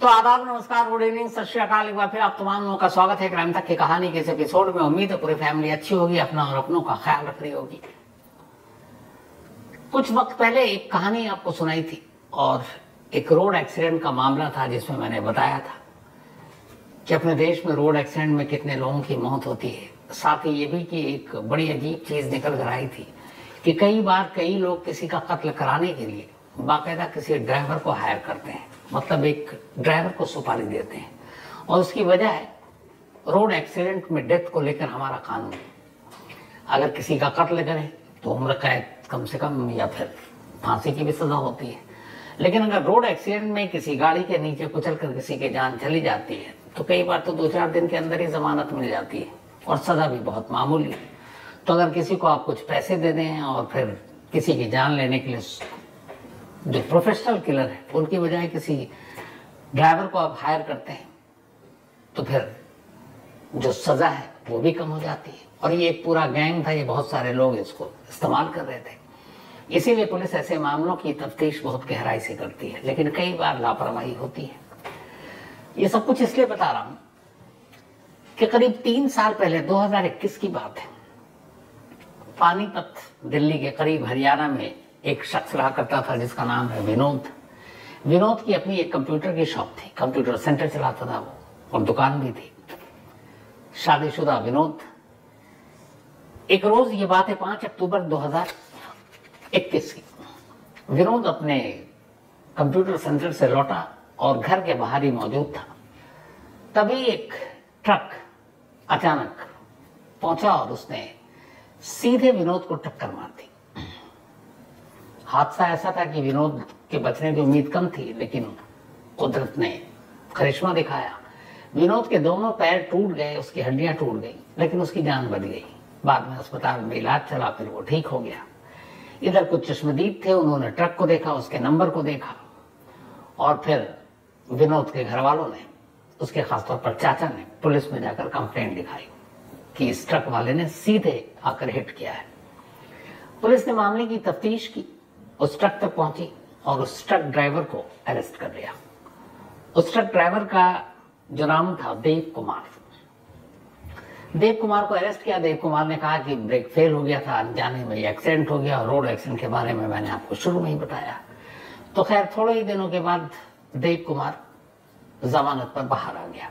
तो आदाब, नमस्कार, गुड इवनिंग, सत श्री अकाल। एक बार फिर आप तमाम लोगों का स्वागत है क्राइम तक की कहानी के इस एपिसोड में। उम्मीद है पूरी फैमिली अच्छी होगी, अपना और अपनों का ख्याल रख रही होगी। कुछ वक्त पहले एक कहानी आपको सुनाई थी और एक रोड एक्सीडेंट का मामला था जिसमें मैंने बताया था कि अपने देश में रोड एक्सीडेंट में कितने लोगों की मौत होती है। साथ ही ये भी कि एक बड़ी अजीब चीज निकल कर आई थी कि कई बार कई लोग किसी का कत्ल कराने के लिए बाकायदा किसी ड्राइवर को हायर करते हैं, मतलब एक ड्राइवर को सुपारी देते हैं। और उसकी वजह है रोड एक्सीडेंट में डेथ को लेकर हमारा कानून। अगर किसी का कत्ल करें तो उम्र कैद कम से कम या फिर फांसी की भी सजा होती है, लेकिन अगर रोड एक्सीडेंट में किसी गाड़ी के नीचे कुचल कर किसी की जान चली जाती है तो कई बार तो 2-4 दिन के अंदर ही जमानत मिल जाती है और सजा भी बहुत मामूली है। तो अगर किसी को आप कुछ पैसे दे दें और फिर किसी की जान लेने के लिए जो प्रोफेशनल किलर है उनकी बजाय किसी ड्राइवर को आप हायर करते हैं तो फिर जो सजा है वो भी कम हो जाती है। और ये एक पूरा गैंग था, ये बहुत सारे लोग इसको इस्तेमाल कर रहे थे। इसीलिए पुलिस ऐसे मामलों की तफ्तीश बहुत गहराई से करती है, लेकिन कई बार लापरवाही होती है। ये सब कुछ इसलिए बता रहा हूं कि करीब 3 साल पहले 2021 की बात है। पानीपत दिल्ली के करीब हरियाणा में एक शख्स रहा करता था जिसका नाम है विनोद। विनोद की अपनी एक कंप्यूटर की शॉप थी, कंप्यूटर सेंटर चलाता था वो, और दुकान भी थी। शादीशुदा विनोद। एक रोज ये बात है 5 अक्टूबर 2021 की। विनोद अपने कंप्यूटर सेंटर से लौटा और घर के बाहर ही मौजूद था। तभी एक ट्रक अचानक पहुंचा और उसने सीधे विनोद को टक्कर मार दी। हादसा ऐसा था कि विनोद के बचने की उम्मीद कम थी, लेकिन कुदरत ने करिश्मा दिखाया। विनोद के दोनों पैर टूट गए, उसकी हड्डियां टूट गई, लेकिन उसकी जान बच गई। बाद में अस्पताल में इलाज चला, फिर वो ठीक हो गया। इधर कुछ चश्मदीद थे, उन्होंने ट्रक को देखा, उसके नंबर को देखा और फिर विनोद के घर वालों ने, उसके खासतौर पर चाचा ने, पुलिस में जाकर कंप्लेंट लिखाई कि इस ट्रक वाले ने सीधे आकर हिट किया है। पुलिस ने मामले की तफ्तीश की, उस ट्रक तक पहुंची और उस ट्रक ड्राइवर को अरेस्ट कर लिया। उस ट्रक ड्राइवर का जो नाम था देव कुमार। देव कुमार को अरेस्ट किया। देव कुमार ने कहा कि ब्रेक फेल हो गया था, अनजाने में एक्सीडेंट हो गया, और रोड एक्सीडेंट के बारे में मैंने आपको शुरू में ही बताया। तो खैर थोड़े ही दिनों के बाद देव कुमार जमानत पर बाहर आ गया,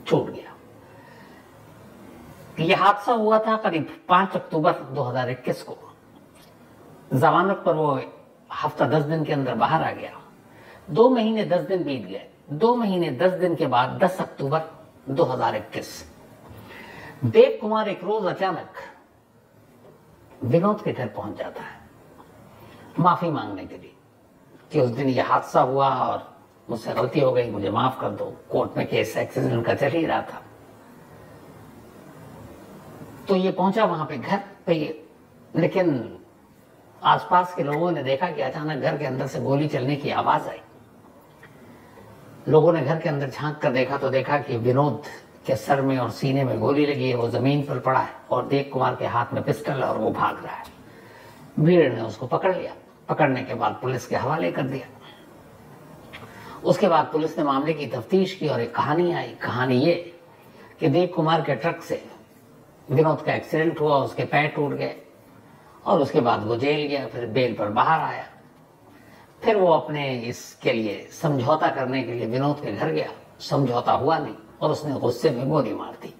छूट गया। यह हादसा हुआ था करीब 5 अक्टूबर 2021 को। जमानत पर वो हफ्ता 10 दिन के अंदर बाहर आ गया। 2 महीने 10 दिन बीत गए। 2 महीने 10 दिन के बाद 10 अक्टूबर 2021 देव कुमार एक रोज अचानक विनोद के घर पहुंच जाता है माफी मांगने के लिए कि उस दिन ये हादसा हुआ और मुझसे गलती हो गई, मुझे माफ कर दो। कोर्ट में केस एक्सीडेंट का चल ही रहा था। तो ये पहुंचा वहां पे घर पे, लेकिन आसपास के लोगों ने देखा कि अचानक घर के अंदर से गोली चलने की आवाज आई। लोगों ने घर के अंदर झांक कर देखा तो देखा कि विनोद के सर में और सीने में गोली लगी है, वो जमीन पर पड़ा है और देव कुमार के हाथ में पिस्टल है और वो भाग रहा है। भीड़ ने उसको पकड़ लिया। पकड़ने के बाद पुलिस के हवाले कर दिया। उसके बाद पुलिस ने मामले की तफ्तीश की और एक कहानी आई। कहानी ये कि देव कुमार के ट्रक से विनोद का एक्सीडेंट हुआ, उसके पैर टूट गए और उसके बाद वो जेल गया, फिर बेल पर बाहर आया। फिर वो अपने इसके लिए समझौता करने के लिए विनोद के घर गया। समझौता हुआ नहीं और उसने गुस्से में गोली मार दी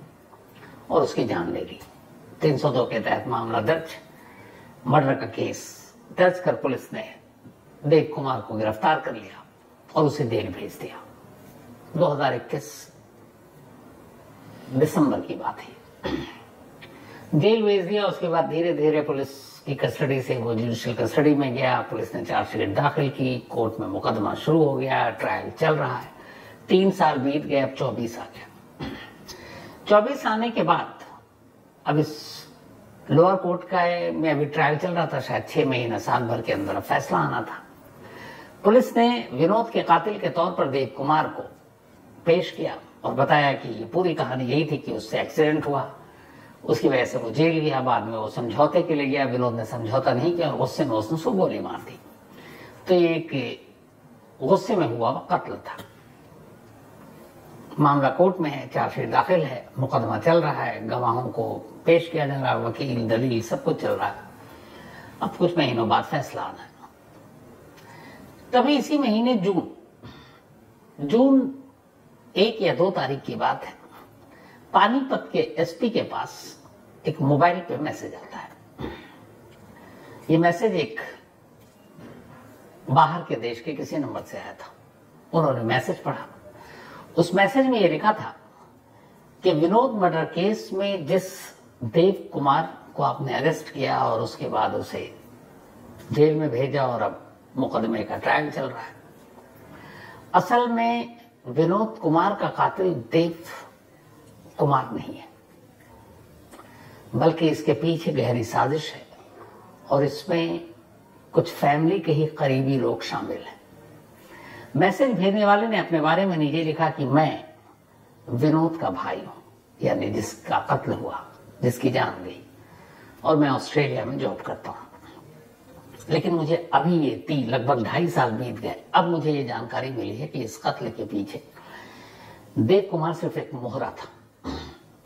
और उसकी जान ले ली। 302 के तहत मामला दर्ज, मर्डर का केस दर्ज कर पुलिस ने देव कुमार को गिरफ्तार कर लिया और उसे जेल भेज दिया। 2021 दिसंबर की बात है। जेल भेज दिया। उसके बाद धीरे धीरे पुलिस की कस्टडी से वो जुडिशियल कस्टडी में गया। पुलिस ने चार्जशीट दाखिल की, कोर्ट में मुकदमा शुरू हो गया, ट्रायल चल रहा है। 3 साल बीत गए, अब 24 आ गया। 24 आने के बाद अब इस लोअर कोर्ट का में अभी ट्रायल चल रहा था, शायद 6 महीना, साल भर के अंदर फैसला आना था। पुलिस ने विनोद के कातिल के तौर पर देव कुमार को पेश किया और बताया कि ये पूरी कहानी यही थी कि उससे एक्सीडेंट हुआ, उसकी वजह से वो जेल गया। बाद में वो समझौते के लिए गया, विनोद ने समझौता नहीं किया और गुस्से में उसने उसको गोली मार दी। तो ये एक गुस्से में हुआ कत्ल था। मामला कोर्ट में है, चार्जशीट दाखिल है, मुकदमा चल रहा है, गवाहों को पेश किया जा रहा है, वकील दलील सब कुछ चल रहा है। अब कुछ महीनों बाद फैसला आना है। तभी इसी महीने जून 1 या 2 तारीख की बात है, पानीपत के एसपी के पास एक मोबाइल पे मैसेज आता है। ये मैसेज एक बाहर के देश के किसी नंबर से आया था। उन्होंने मैसेज पढ़ा। उस मैसेज में यह लिखा था कि विनोद मर्डर केस में जिस देव कुमार को आपने अरेस्ट किया और उसके बाद उसे जेल में भेजा और अब मुकदमे का ट्रायल चल रहा है, असल में विनोद कुमार का कातिल देव कुमार नहीं है, बल्कि इसके पीछे गहरी साजिश है और इसमें कुछ फैमिली के ही करीबी लोग शामिल हैं। मैसेज भेजने वाले ने अपने बारे में नीचे लिखा कि मैं विनोद का भाई हूं, यानी जिसका कत्ल हुआ, जिसकी जान गई, और मैं ऑस्ट्रेलिया में जॉब करता हूं। लेकिन मुझे अभी ये लगभग 2.5 साल बीत गए, अब मुझे ये जानकारी मिली है कि इस कत्ल के पीछे देव कुमार सिर्फ एक मोहरा था,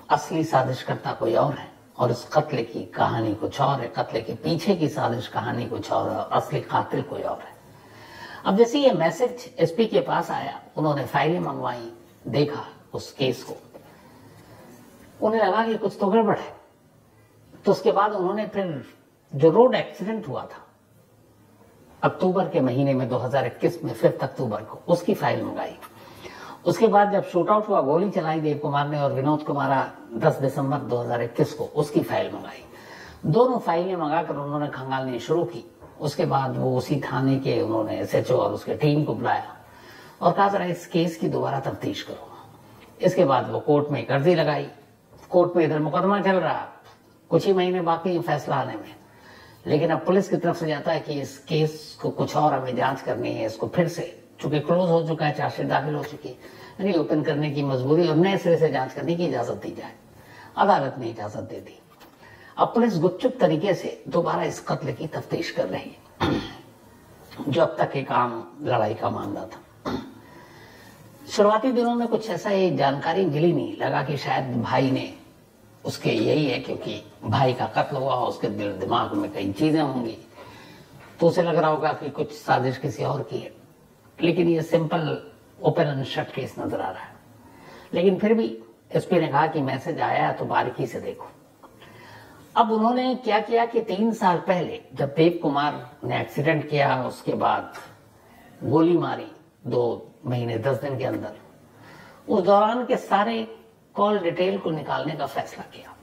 असली साजिशकर्ता कोई और है और इस कत्ल की कहानी कुछ और है, कत्ल के पीछे की साजिश कहानी कुछ और है और असली कातिल कोई और है। अब जैसे ये मैसेज एसपी के पास आया, उन्होंने फाइलें मंगवाई, देखा उस केस को, उन्हें लगा कि कुछ तो गड़बड़ है। तो उसके बाद उन्होंने फिर जो रोड एक्सीडेंट हुआ था अक्टूबर के महीने में 2021 में 5 अक्टूबर को, उसकी फाइल मंगाई। उसके बाद जब शूट आउट हुआ, गोली चलाई देव कुमार ने और विनोद कुमार 10 दिसंबर 2021 को, उसकी फाइल मंगाई। दोनों फाइलें मंगाकर उन्होंने खंगालनी शुरू की। उसके बाद वो उसी थाने के उन्होंने एसएचओ और उसके टीम को बुलाया और कहा जरा इस केस की दोबारा तफ्तीश करो। इसके बाद वो कोर्ट में एक अर्जी लगाई। कोर्ट में इधर मुकदमा चल रहा, कुछ ही महीने बाकी फैसला आने में, लेकिन अब पुलिस की तरफ से जाता है कि इस केस को कुछ और हमें जांच करनी है, इसको फिर से, चूंकि क्लोज हो चुका है, चार्जशीट दाखिल हो चुकी है, रीओपन करने की मजबूरी और नए सिरे से जांच करने की इजाजत दी जाए। अदालत ने इजाजत दे दी। अब पुलिस गुपचुप तरीके से दोबारा इस कत्ल की तफ्तीश कर रही है, जो अब तक एक आम लड़ाई का मामला था। शुरुआती दिनों में कुछ ऐसा ये जानकारी मिली नहीं, लगा कि शायद भाई ने, उसके यही है क्योंकि भाई का कत्ल हुआ, उसके दिल दिमाग में कई चीजें होंगी, तो उसे लग रहा होगा कि कुछ साजिश किसी और की है। लेकिन ये simple open and shut case नजर आ रहा है। लेकिन फिर भी एसपी ने कहा कि मैसेज आया तो बारीकी से देखो। अब उन्होंने क्या किया कि 3 साल पहले जब देव कुमार ने एक्सीडेंट किया, उसके बाद गोली मारी 2 महीने 10 दिन के अंदर, उस दौरान के सारे कॉल डिटेल को निकालने का फैसला किया।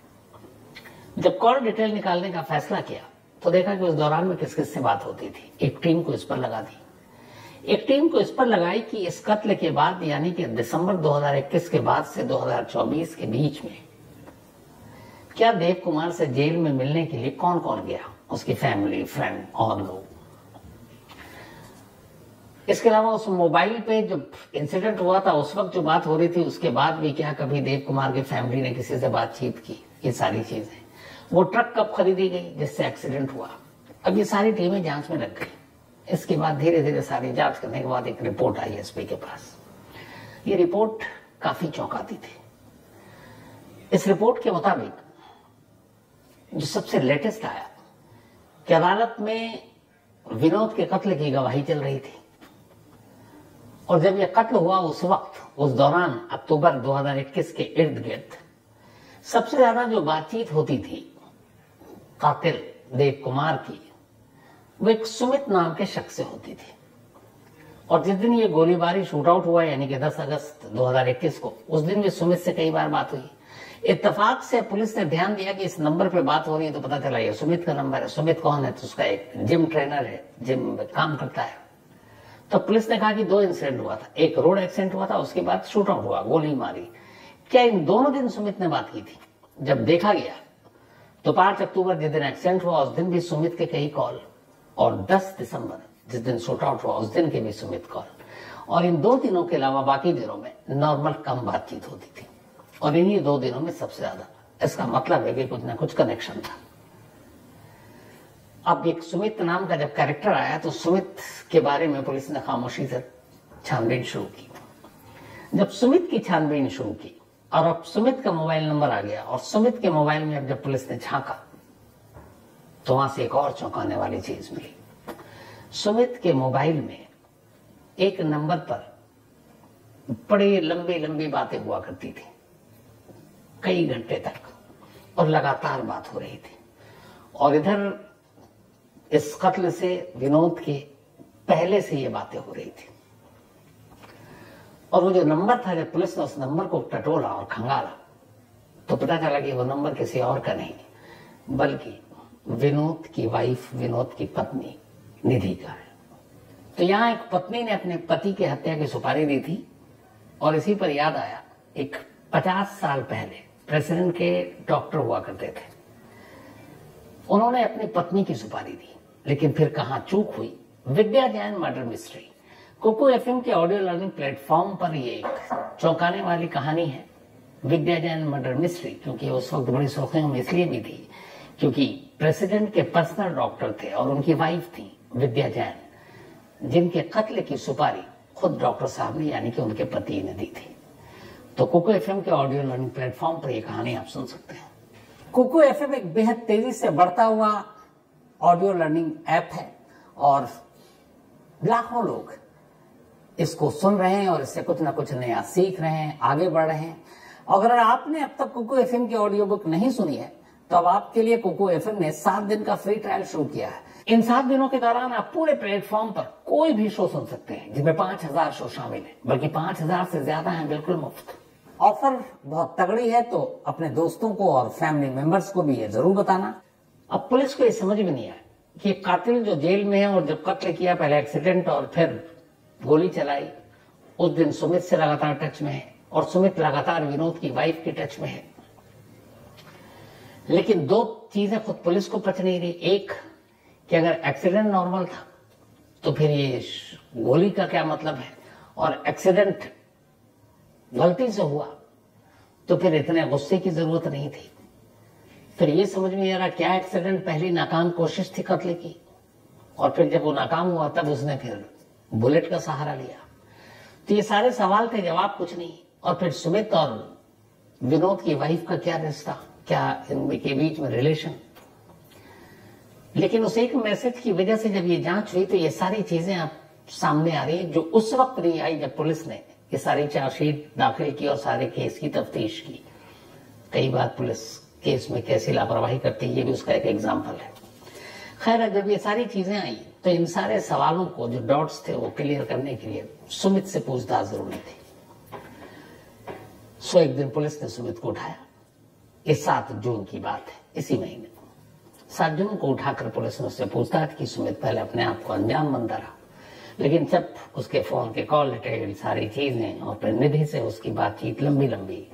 जब कॉल डिटेल निकालने का फैसला किया तो देखा कि उस दौरान में किस किस से बात होती थी। एक टीम को इस पर लगा दी, एक टीम को इस पर लगाई कि इस कत्ल के बाद, यानी कि दिसंबर 2021 के बाद से 2024 के बीच में क्या देव कुमार से जेल में मिलने के लिए कौन कौन गया, उसकी फैमिली, फ्रेंड और लोग। इसके अलावा उस मोबाइल पे जब इंसिडेंट हुआ था उस वक्त जो बात हो रही थी, उसके बाद भी क्या कभी देव कुमार की फैमिली ने किसी से बातचीत की, ये सारी चीजें। वो ट्रक कब खरीदी गई जिससे एक्सीडेंट हुआ, अब ये सारी टीमें जांच में लग गई। इसके बाद धीरे धीरे सारी जांच करने के बाद एक रिपोर्ट आई एसपी के पास। ये रिपोर्ट काफी चौंकाती थी। इस रिपोर्ट के मुताबिक जो सबसे लेटेस्ट आया कि अदालत में विनोद के कत्ल की गवाही चल रही थी और जब यह कत्ल हुआ उस वक्त, उस दौरान अक्टूबर 2021 के इर्द गिर्द सबसे ज्यादा जो बातचीत होती थी कातिल देव कुमार की, वो एक सुमित नाम के शख्स से होती थी। और जिस दिन ये गोलीबारी शूट आउट हुआ, यानी कि 10 अगस्त 2021 को, उस दिन भी सुमित से कई बार बात हुई। इत्तेफाक से पुलिस ने ध्यान दिया कि इस नंबर पे बात हो रही है तो पता चला ये सुमित का नंबर है। सुमित कौन है? तो उसका एक जिम ट्रेनर है, जिम में काम करता है। तो पुलिस ने कहा कि 2 इंसिडेंट हुआ था, एक रोड एक्सीडेंट हुआ था, उसके बाद शूट आउट हुआ, गोली मारी। क्या इन दोनों दिन सुमित ने बात की थी? जब देखा गया तो 5 अक्टूबर जिस दिन एक्सीडेंट हुआ उस दिन भी सुमित के कई कॉल, और 10 दिसंबर जिस दिन शूट आउट हुआ उस दिन के भी सुमित कॉल, और इन 2 दिनों के अलावा बाकी दिनों में नॉर्मल कम बातचीत होती थी, और इन्हीं 2 दिनों में सबसे ज्यादा। इसका मतलब है कि कुछ ना कुछ कनेक्शन था। अब एक सुमित नाम का जब कैरेक्टर आया तो सुमित के बारे में पुलिस ने खामोशी से छानबीन शुरू की। जब सुमित की छानबीन शुरू की और अब सुमित का मोबाइल नंबर आ गया और सुमित के मोबाइल में अब जब पुलिस ने झांका तो वहां से एक और चौंकाने वाली चीज मिली। सुमित के मोबाइल में एक नंबर पर बड़ी लंबी लंबी बातें हुआ करती थी, कई घंटे तक, और लगातार बात हो रही थी। और इधर इस कत्ल से विनोद के पहले से ये बातें हो रही थी। और वो जो नंबर था, जब पुलिस ने उस नंबर को टटोला और खंगाला तो पता चला कि वो नंबर किसी और का नहीं बल्कि विनोद की वाइफ, विनोद की पत्नी निधि का है। तो यहां एक पत्नी ने अपने पति की हत्या की सुपारी दी थी और इसी पर याद आया, एक 50 साल पहले प्रेसिडेंट के डॉक्टर हुआ करते थे, उन्होंने अपनी पत्नी की सुपारी दी, लेकिन फिर कहां चूक हुई। Vidya Jain murder mystery Kuku FM के ऑडियो लर्निंग प्लेटफॉर्म पर ये एक चौंकाने वाली कहानी है, विद्या जैन मर्डर मिस्ट्री। क्योंकि उस वक्त बड़ी सुर्खियों में इसलिए भी थी क्योंकि प्रेसिडेंट के पर्सनल डॉक्टर थे और उनकी वाइफ थी विद्या जैन, जिनके कत्ल की सुपारी खुद डॉक्टर साहब ने यानी कि उनके पति ने दी थी। तो कुकू एफएम के ऑडियो लर्निंग प्लेटफॉर्म पर यह कहानी आप सुन सकते हैं। कुकू एफएम एक बेहद तेजी से बढ़ता हुआ ऑडियो लर्निंग ऐप है और लाखों लोग इसको सुन रहे हैं और इससे कुछ ना कुछ नया सीख रहे हैं, आगे बढ़ रहे हैं। अगर आपने अब तक कुकू एफएम की ऑडियो बुक नहीं सुनी है तो अब आपके लिए कुकू एफएम ने 7 दिन का फ्री ट्रायल शुरू किया है। इन 7 दिनों के दौरान आप पूरे प्लेटफॉर्म पर कोई भी शो सुन सकते हैं, जिनमें 5000 शो शामिल है, बल्कि 5000 से ज्यादा हैं बिल्कुल मुफ्त। ऑफर बहुत तगड़ी है, तो अपने दोस्तों को और फैमिली मेंबर्स को भी ये जरूर बताना। अब पुलिस को ये समझ में नहीं आया कि कातिल जो जेल में है और जब कत्ल किया, पहले एक्सीडेंट और फिर गोली चलाई, उस दिन सुमित से लगातार टच में है और सुमित लगातार विनोद की वाइफ के टच में है। लेकिन 2 चीजें खुद पुलिस को पच नहीं रही। एक कि अगर एक्सीडेंट नॉर्मल था तो फिर ये गोली का क्या मतलब है, और एक्सीडेंट गलती से हुआ तो फिर इतने गुस्से की जरूरत नहीं थी। फिर ये समझ में आ रहा क्या एक्सीडेंट पहली नाकाम कोशिश थी कत्ल की, और फिर जब वो नाकाम हुआ तब उसने फिर बुलेट का सहारा लिया। तो ये सारे सवाल थे, जवाब कुछ नहीं। और फिर सुमित और विनोद की वाइफ का क्या रिश्ता, क्या इनके बीच में रिलेशन। लेकिन उस एक मैसेज की वजह से जब ये जांच हुई तो ये सारी चीजें आप सामने आ रही है जो उस वक्त नहीं आई जब पुलिस ने ये सारी चार्जशीट दाखिल की और सारे केस की तफ्तीश की। कई बार पुलिस केस में कैसी लापरवाही करती है, ये भी उसका एक एग्जाम्पल है। खैर, जब ये सारी चीजें आई तो इन सारे सवालों को, जो डॉट्स थे, वो क्लियर करने के लिए सुमित से पूछताछ जरूरी थी। सो एक दिन पुलिस ने सुमित को उठाया। ये 7 जून की बात है, इसी महीने 7 जून को उठाकर पुलिस ने उससे पूछताछ की। सुमित पहले अपने आप को अंजाम बनता रहा, लेकिन जब उसके फोन के कॉल डिटेल, सारी चीजें और फिर निधि से उसकी बातचीत लंबी लंबी,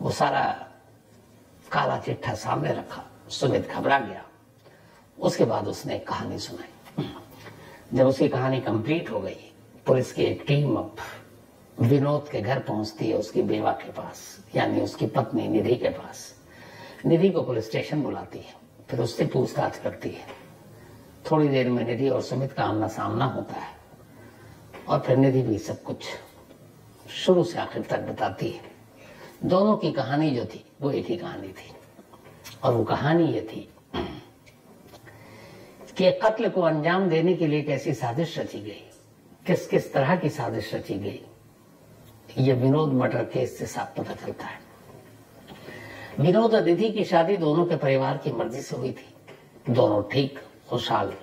वो सारा काला चिट्ठा सामने रखा, सुमित घबरा गया। उसके बाद उसने एक कहानी सुनाई। जब उसकी कहानी कंप्लीट हो गई, पुलिस की एक टीम अब विनोद के घर पहुंचती है, उसकी बेवा के पास, यानी उसकी पत्नी निधि के पास। निधि को पुलिस स्टेशन बुलाती है, फिर उससे पूछताछ करती है। थोड़ी देर में निधि और सुमित का आमना सामना होता है और फिर निधि भी सब कुछ शुरू से आखिर तक बताती है। दोनों की कहानी जो थी वो एक ही कहानी थी, और वो कहानी ये थी कि कत्ल को अंजाम देने के लिए कैसी साजिश रची गई, किस किस तरह की साजिश रची गई, ये विनोद मर्डर केस से साफ पता चलता है। विनोद और निधि की शादी दोनों के परिवार की मर्जी से हुई थी। दोनों ठीक, खुशहाल,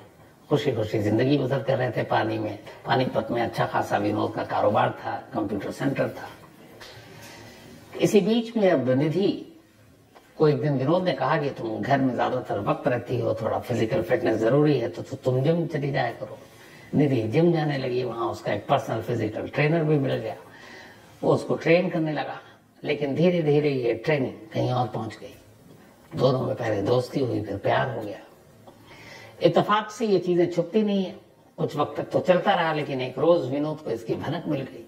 खुशी खुशी जिंदगी बसर कर रहे थे पानीपत में। अच्छा खासा विनोद का कारोबार था, कंप्यूटर सेंटर था। इसी बीच में अब निधि को एक दिन विनोद ने कहा कि तुम घर में ज्यादातर वक्त रहती हो, थोड़ा फिजिकल फिटनेस जरूरी है, तो तुम जिम चली जाया करो। निधि जिम जाने लगी। वहां उसका एक पर्सनल फिजिकल ट्रेनर भी मिल गया, वो उसको ट्रेन करने लगा। लेकिन धीरे धीरे ये ट्रेनिंग कहीं और पहुंच गई। दोनों में पहले दोस्ती हुई, फिर प्यार हो गया। इत्तेफाक से ये चीजें छुपती नहीं है, कुछ वक्त तक तो चलता रहा। लेकिन एक रोज विनोद को इसकी भनक मिल गई।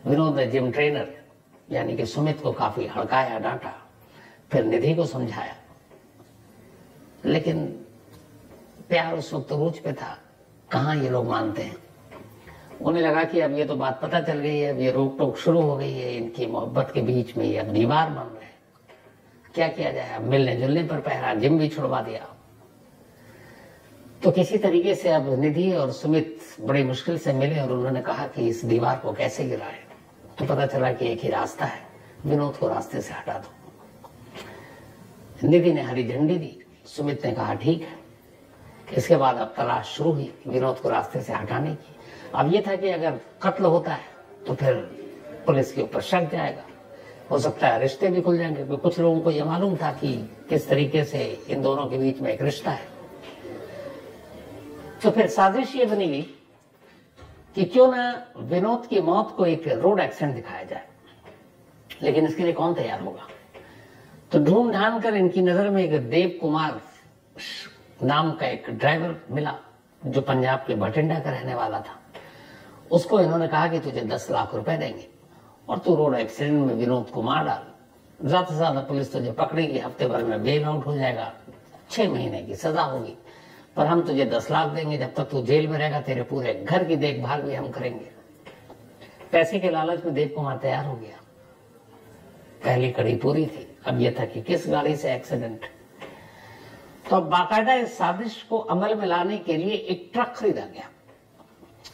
विनोद ने जिम ट्रेनर यानी कि सुमित को काफी हड़काया, डांटा, फिर निधि को समझाया। लेकिन प्यार उस वक्त रूज पे था, कहां ये लोग मानते हैं। उन्हें लगा कि अब ये तो बात पता चल गई है, अब ये रोक टोक शुरू हो गई है, इनकी मोहब्बत के बीच में ये अब दीवार बन रहे हैं। क्या किया जाए, अब मिलने जुलने पर पहरा, जिम भी छुड़वा दिया। तो किसी तरीके से अब निधि और सुमित बड़ी मुश्किल से मिले और उन्होंने कहा कि इस दीवार को कैसे गिराए। तो पता चला कि एक ही रास्ता है, विनोद को रास्ते से हटा दो। निधि ने हरी झंडी दी, सुमित ने कहा ठीक है। इसके बाद अब तलाश शुरू हुई विनोद को रास्ते से हटाने की। अब ये था कि अगर कत्ल होता है तो फिर पुलिस के ऊपर शक जाएगा, हो सकता है रिश्ते भी खुल जाएंगे, क्योंकि कुछ लोगों को यह मालूम था कि किस तरीके से इन दोनों के बीच में एक रिश्ता है। तो फिर साजिश ये बनी गई कि क्यों ना विनोद की मौत को एक रोड एक्सीडेंट दिखाया जाए, लेकिन इसके लिए कौन तैयार होगा। तो ढूंढ ढांड कर इनकी नजर में एक देव कुमार नाम का एक ड्राइवर मिला जो पंजाब के भटिंडा का रहने वाला था। उसको इन्होंने कहा कि तुझे 10 लाख रुपए देंगे और तू रोड एक्सीडेंट में विनोद को मार डाल, ज्यादा से ज्यादा पुलिस तुझे पकड़ेगी, हफ्ते भर में बेल आउट हो जाएगा, 6 महीने की सजा होगी, पर हम तुझे 10 लाख देंगे, जब तक तू जेल में रहेगा तेरे पूरे घर की देखभाल भी हम करेंगे। पैसे के लालच में देव कुमार तैयार हो गया। पहली कड़ी पूरी थी, अब यह था कि किस गाड़ी से एक्सीडेंट। तो बाकायदा इस साजिश को अमल में लाने के लिए एक ट्रक खरीदा गया।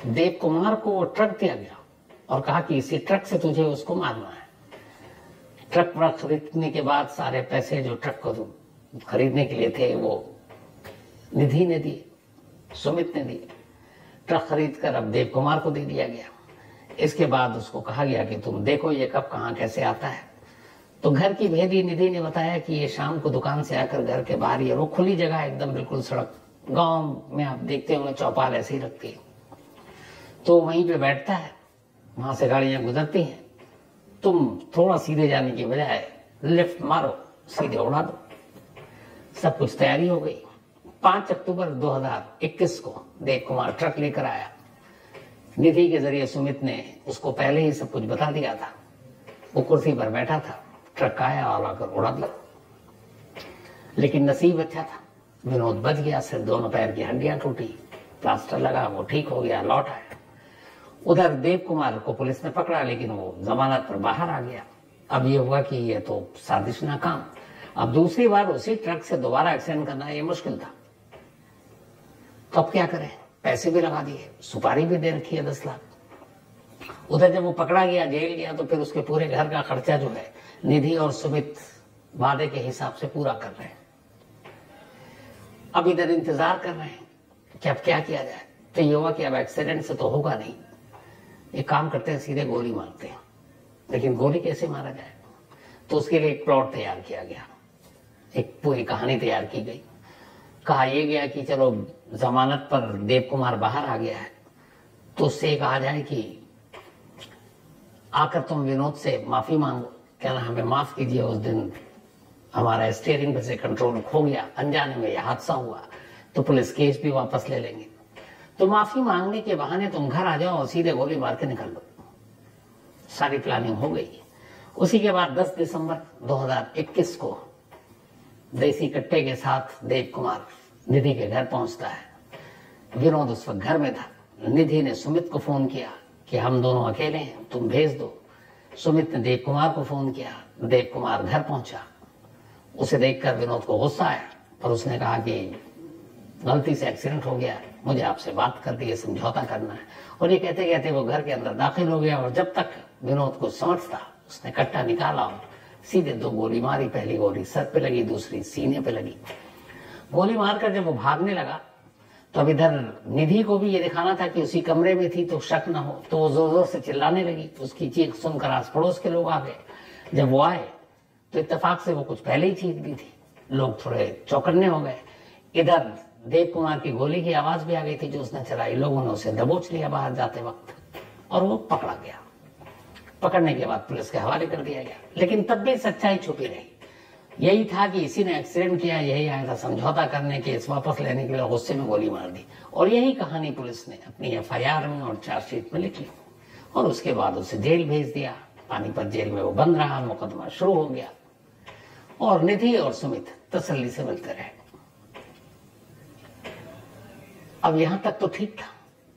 देव कुमार को वो ट्रक दिया गया और कहा कि इसी ट्रक से तुझे उसको मारना है। ट्रक खरीदने के बाद सारे पैसे जो ट्रक को खरीदने के लिए थे वो निधि ने दिए, सुमित ने दिए। ट्रक खरीद कर अब देव कुमार को दे दिया गया। इसके बाद उसको कहा गया कि तुम देखो ये कब कहां कैसे आता है। तो घर की भेदी निधि ने बताया कि ये शाम को दुकान से आकर घर के बाहर, ये वो खुली जगह एकदम बिल्कुल सड़क, गांव में आप देखते होंगे चौपाल ऐसी रखती है, तो वहीं पे बैठता है, वहां से गाड़ियां गुजरती हैं, तुम थोड़ा सीधे जाने की बजाय लेफ्ट मारो, सीधे उड़ा दो। सब कुछ तैयारी हो गई। 5 अक्टूबर 2021 को देव कुमार ट्रक लेकर आया। निधि के जरिए सुमित ने उसको पहले ही सब कुछ बता दिया था। वो कुर्सी पर बैठा था, ट्रक आया और आकर उड़ा दिया। लेकिन नसीब अच्छा था, विनोद बच गया। सिर्फ दोनों पैर की हड्डियां टूटी, प्लास्टर लगा, वो ठीक हो गया, लौट आया। उधर देव कुमार को पुलिस ने पकड़ा, लेकिन वो जमानत पर बाहर आ गया। अब ये हुआ कि ये तो साजिश नाकाम। अब दूसरी बार उसी ट्रक से दोबारा एक्सीडेंट करना ये मुश्किल था। तो अब क्या करें, पैसे भी लगा दिए, सुपारी भी दे रखी है 10 लाख। उधर जब वो पकड़ा गया, जेल गया, तो फिर उसके पूरे घर का खर्चा जो है निधि और सुमित वादे के हिसाब से पूरा कर रहे हैं। अब इधर इंतजार कर रहे हैं कि अब क्या किया जाए। तो ये हुआ कि अब एक्सीडेंट से तो होगा नहीं, एक काम करते हैं, सीधे गोली मारते हैं। लेकिन गोली कैसे मारा जाए, तो उसके लिए एक प्लॉट तैयार किया गया, एक पूरी कहानी तैयार की गई। कहा यह गया कि चलो जमानत पर देव कुमार बाहर आ गया है, तो उससे कहा जाए कि आकर तुम विनोद से माफी मांगो, कहना हमें माफ कीजिए, उस दिन हमारा स्टीयरिंग पे से कंट्रोल खो गया, अनजाने में यह हादसा हुआ, तो पुलिस केस भी वापस ले लेंगे। तो माफी मांगने के बहाने तुम घर आ जाओ और सीधे गोली मार के निकल लो। सारी प्लानिंग हो गई। उसी के बाद 10 दिसंबर 2021 को देसी कट्टे के साथ देव कुमार निधि के घर पहुंचता है। विनोद उस वक्त घर में था। निधि ने सुमित को फोन किया कि हम दोनों अकेले हैं, तुम भेज दो। सुमित ने देव कुमार को फोन किया, देव कुमार घर पहुंचा। उसे देखकर विनोद को गुस्सा आया, पर उसने कहा कि गलती से एक्सीडेंट हो गया, मुझे आपसे बात करनी है, समझौता करना है। और ये कहते कहते वो घर के अंदर दाखिल हो गया और जब तक विनोद को समझता, उसने कट्टा निकाला और सीधे 2 गोली मारी। पहली गोली सर पे लगी, दूसरी सीने पे लगी। गोली मारकर जब वो भागने लगा, तो अब इधर निधि को भी ये दिखाना था कि उसी कमरे में थी तो शक न हो, तो वो जोर जोर से चिल्लाने लगी। उसकी चीख सुनकर आस पड़ोस के लोग आ गए। जब वो आए तो इत्तेफाक से वो कुछ पहले ही चीख दी थी, लोग थोड़े चौकन्ने हो गए। इधर देव कुमार की गोली की आवाज भी आ गई थी जो उसने चलाई। लोगों ने उसे दबोच लिया बाहर जाते वक्त और वो पकड़ा गया। पकड़ने के बाद पुलिस के हवाले कर दिया गया। लेकिन तब भी सच्चाई छुपी रही। यही था कि इसी ने एक्सीडेंट किया, यही आया था समझौता करने, केस वापस लेने के लिए गुस्से में गोली मार दी। और यही कहानी पुलिस ने अपनी FIR में और चार्जशीट में लिख ली और उसके बाद उसे जेल भेज दिया। पानीपत जेल में वो बंद रहा, मुकदमा शुरू हो गया और निधि और सुमित तसल्ली से मिलते रहे। अब यहां तक तो ठीक था।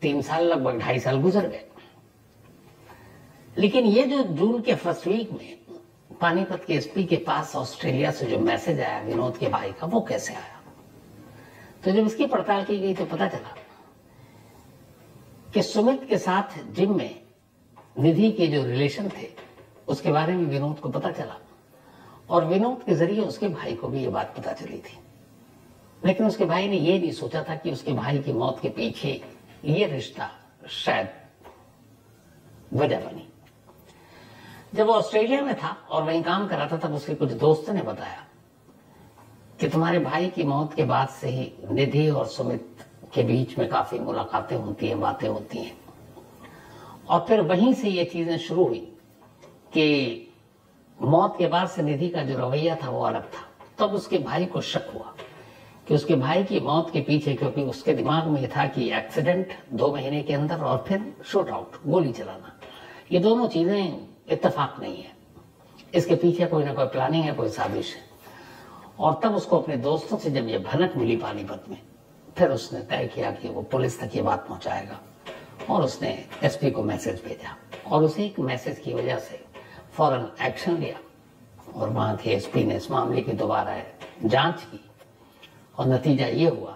3 साल लगभग 2.5 साल गुजर गए। लेकिन ये जो जून के फर्स्ट वीक में पानीपत के एसपी के पास ऑस्ट्रेलिया से जो मैसेज आया विनोद के भाई का, वो कैसे आया? तो जब इसकी पड़ताल की गई तो पता चला कि सुमित के साथ जिम में निधि के जो रिलेशन थे उसके बारे में विनोद को पता चला, और विनोद के जरिए उसके भाई को भी ये बात पता चली थी। लेकिन उसके भाई ने ये नहीं सोचा था कि उसके भाई की मौत के पीछे ये रिश्ता शायद वजह बनी। जब वो ऑस्ट्रेलिया में था और वहीं काम कर रहा था, तब उसके कुछ दोस्तों ने बताया कि तुम्हारे भाई की मौत के बाद से ही निधि और सुमित के बीच में काफी मुलाकातें होती हैं, बातें होती हैं। और फिर वहीं से ये चीजें शुरू हुई कि मौत के बाद से निधि का जो रवैया था वो अलग था। तब उसके भाई को शक हुआ कि उसके भाई की मौत के पीछे, क्योंकि उसके दिमाग में ये था कि एक्सीडेंट 2 महीने के अंदर और फिर शूट आउट, गोली चलाना, ये दोनों चीजें इत्तेफाक नहीं है, इसके पीछे कोई ना कोई प्लानिंग है, कोई साजिश है। और तब उसको अपने दोस्तों से जब ये भनक मिली पानीपत में, फिर उसने तय किया कि वो पुलिस तक ये बात पहुंचाएगा, और उसने एसपी को मैसेज भेजा, और उसी एक मैसेज की वजह से फौरन एक्शन लिया, और वहां के एसपी ने इस मामले की दोबारा जांच की, और नतीजा ये हुआ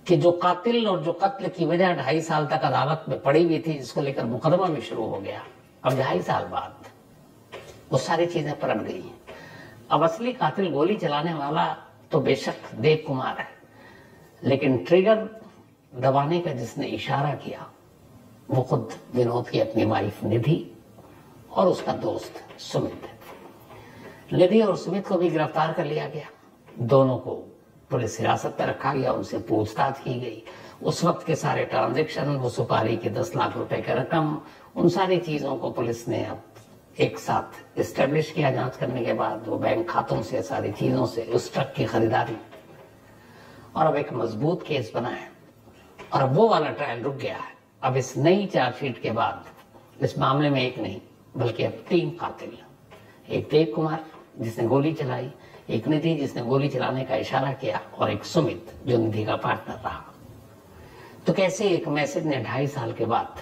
कि जो कातिल और जो कत्ल की वजह 2.5 साल तक अदालत में पड़ी हुई थी, जिसको लेकर मुकदमा भी शुरू हो गया, अब 2.5 साल बाद वो सारी चीजें पलट गई हैं। अब असली कातिल गोली चलाने वाला तो बेशक देव कुमार है, लेकिन ट्रिगर दबाने का जिसने इशारा किया वो खुद विनोद की अपनी वाइफ निधि और उसका दोस्त सुमित है। निधि और सुमित को भी गिरफ्तार कर लिया गया, दोनों को पुलिस हिरासत पर रखा गया, उनसे पूछताछ की गई। उस वक्त के सारे ट्रांजैक्शन, वो सुपारी के 10 लाख रुपए की रकम, उन सारी चीजों को पुलिस ने अब एक साथ एस्टेब्लिश किया। जांच करने के बाद वो बैंक खातों से, सारी चीजों से, उस ट्रक की खरीदारी, और अब एक मजबूत केस बना है, और अब वो वाला ट्रायल रुक गया है। अब इस नई चार्जशीट के बाद इस मामले में एक नहीं बल्कि अब 3 कातिल, एक देव कुमार जिसने गोली चलाई, एक निधि जिसने गोली चलाने का इशारा किया, और एक सुमित जो निधि का पार्टनर रहा। तो कैसे एक मैसेज ने 2.5 साल के बाद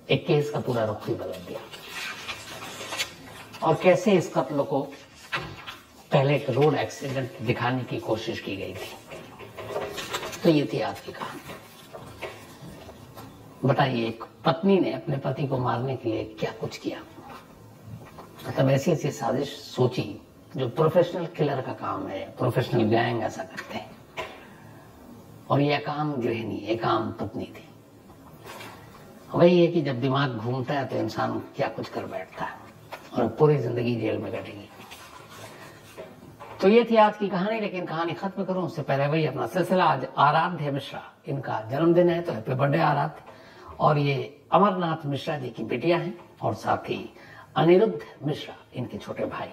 एक केस का पूरा रुख ही बदल दिया, और कैसे इस कत्ल को पहले एक रोड एक्सीडेंट दिखाने की कोशिश की गई थी। तो ये थी आज की कहानी। बताइए, एक पत्नी ने अपने पति को मारने के लिए क्या कुछ किया, मतलब ऐसी ऐसी साजिश सोची जो प्रोफेशनल किलर का काम है, प्रोफेशनल गैंग ऐसा करते हैं। और ये काम गृहिणी, एक आम पत्नी थी। वही है कि जब दिमाग घूमता है तो इंसान क्या कुछ कर बैठता है, और पूरी जिंदगी जेल में कटेगी। तो ये थी आज की कहानी, लेकिन कहानी खत्म करूं उससे पहले वही अपना सिलसिला। आज आराध्य मिश्रा, इनका जन्मदिन है, तो हैप्पी बर्थडे आराध्य। और ये अमरनाथ मिश्रा जी की बेटियां हैं, और साथ ही अनिरुद्ध मिश्रा इनके छोटे भाई।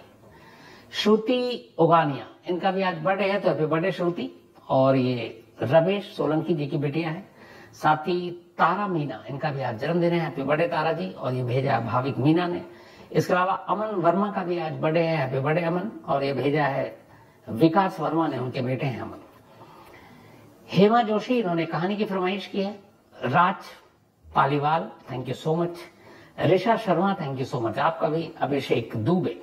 श्रुति उगानिया, इनका भी आज बर्थडे है, तो हैप्पी बर्थडे श्रुति। और ये रमेश सोलंकी जी की बेटियां हैं। साथ ही तारा मीना, इनका भी आज जन्मदिन है, हैप्पी बर्थडे तारा जी। और ये भेजा भाविक मीना ने। इसके अलावा अमन वर्मा का भी आज बर्थडे है, हैप्पी बर्थडे अमन। और ये भेजा है विकास वर्मा ने, उनके बेटे हैं अमन। हेमा जोशी, इन्होंने कहानी की फरमाइश की है। Raj Paliwal, thank you so much. Risha Sharma, thank you so much आपका भी। Abhishek Dubey,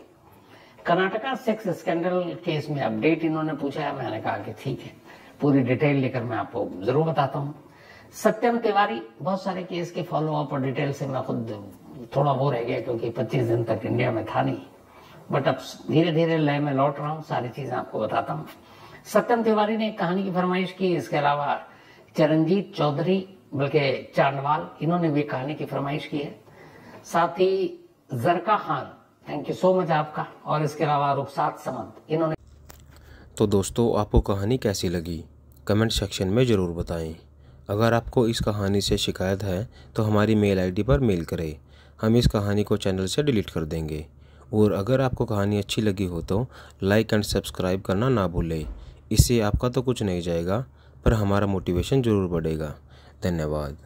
Karnataka sex scandal case में अपडेट इन्होंने पूछा है। मैंने कहा कि ठीक है, पूरी डिटेल लेकर मैं आपको जरूर बताता हूँ। सत्यम तिवारी, बहुत सारे केस के फॉलो अप और डिटेल से मैं खुद थोड़ा वो रह गया, क्योंकि 25 दिन तक इंडिया में था नहीं, बट अब धीरे धीरे लय में लौट रहा हूँ, सारी चीजें आपको बताता हूँ। सत्यम तिवारी ने कहानी की फरमाइश की। इसके अलावा चरणजीत चौधरी बल्कि चांदवाल, इन्होंने भी कहानी की फरमाइश की है। साथ ही Zarka Khan, thank you so much आपका। और इसके अलावा रुखसात समद, इन्होंने। तो दोस्तों, आपको कहानी कैसी लगी कमेंट सेक्शन में ज़रूर बताएं। अगर आपको इस कहानी से शिकायत है तो हमारी मेल आईडी पर मेल करें, हम इस कहानी को चैनल से डिलीट कर देंगे। और अगर आपको कहानी अच्छी लगी हो तो लाइक एंड सब्सक्राइब करना ना भूलें। इससे आपका तो कुछ नहीं जाएगा, पर हमारा मोटिवेशन ज़रूर बढ़ेगा। धन्यवाद।